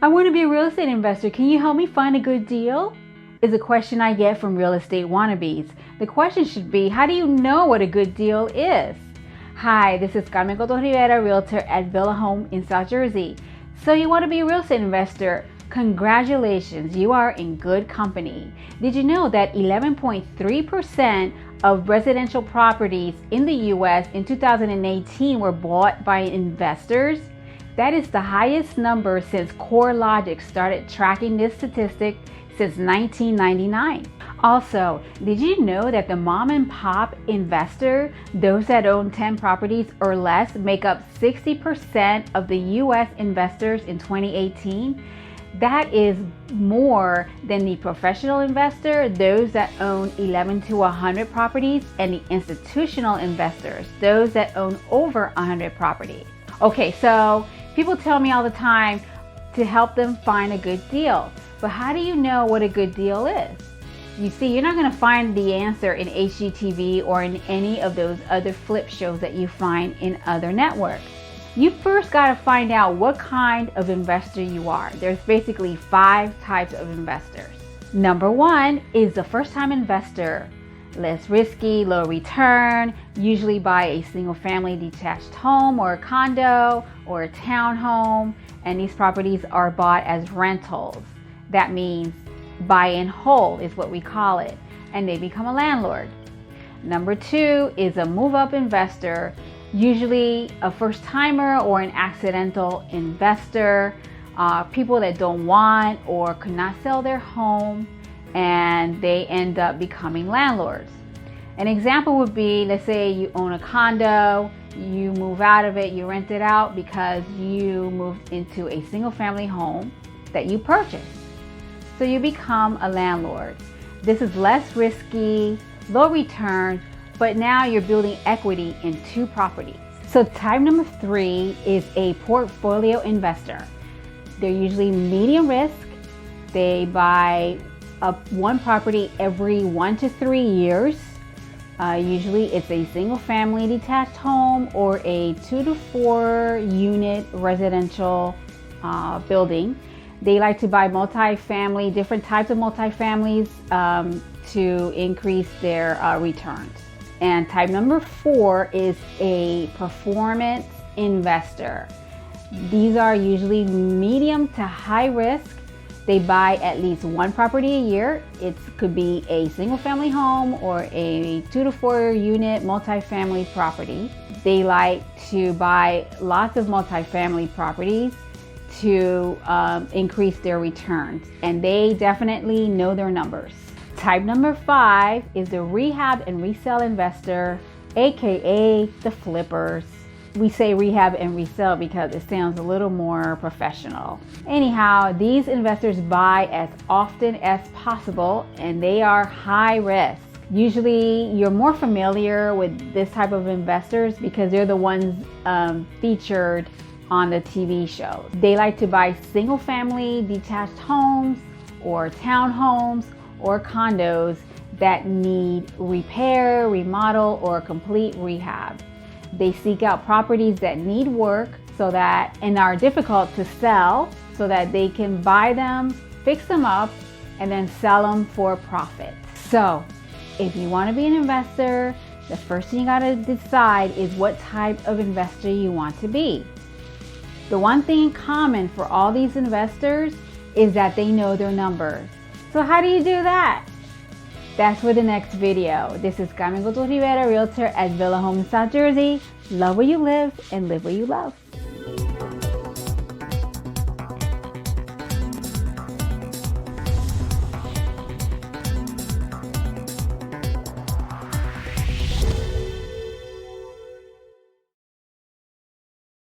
I want to be a real estate investor. Can you help me find a good deal? Is a question I get from real estate wannabes. The question should be, how do you know what a good deal is? Hi, this is Carmen Coto Rivera, realtor at Villa Home in South Jersey. So you want to be a real estate investor? Congratulations, you are in good company. Did you know that 11.3% of residential properties in the U.S. in 2018 were bought by investors? That is the highest number since CoreLogic started tracking this statistic since 1999. Also, did you know that the mom and pop investor, those that own 10 properties or less, make up 60% of the U.S. investors in 2018? That is more than the professional investor, those that own 11 to 100 properties, and the institutional investors, those that own over 100 properties. Okay, so people tell me all the time to help them find a good deal. But how do you know what a good deal is? You see, you're not going to find the answer in HGTV or in any of those other flip shows that you find in other networks. You first got to find out what kind of investor you are. There's basically 5 types of investors. Number 1 is the first-time investor. Less risky, low return, usually buy a single-family detached home or a condo or a townhome, and these properties are bought as rentals. That means buy in whole is what we call it, and they become a landlord. Number 2 is a move-up investor, usually a first-timer or an accidental investor, people that don't want or could not sell their home, and they end up becoming landlords. An example would be, let's say you own a condo, you move out of it, you rent it out because you moved into a single-family home that you purchased. So you become a landlord. This is less risky, low return, but now you're building equity in 2 properties. So type number 3 is a portfolio investor. They're usually medium risk. They buy up 1 property every 1 to 3 years. Usually it's a single family detached home or a 2 to 4 unit residential building. They like to buy multifamily, different types of multifamilies to increase their returns. And type number 4 is a performance investor. These are usually medium to high risk. They buy at least 1 property a year. It could be a single family home or a 2 to 4 unit multifamily property. They like to buy lots of multifamily properties to increase their returns, and they definitely know their numbers. Type number 5 is the rehab and resale investor, aka the flippers. We say rehab and resell because it sounds a little more professional. Anyhow, these investors buy as often as possible, and they are high risk. Usually you're more familiar with this type of investors because they're the ones featured on the TV shows. They like to buy single family detached homes or townhomes or condos that need repair, remodel, or complete rehab. They seek out properties that need work and are difficult to sell so that they can buy them, fix them up, and then sell them for profit. So if you want to be an investor, the first thing you got to decide is what type of investor you want to be. The one thing in common for all these investors is that they know their numbers. So how do you do that? That's for the next video. This is Carmen Coto Rivera, realtor at Villa Home in South Jersey. Love where you live and live where you love.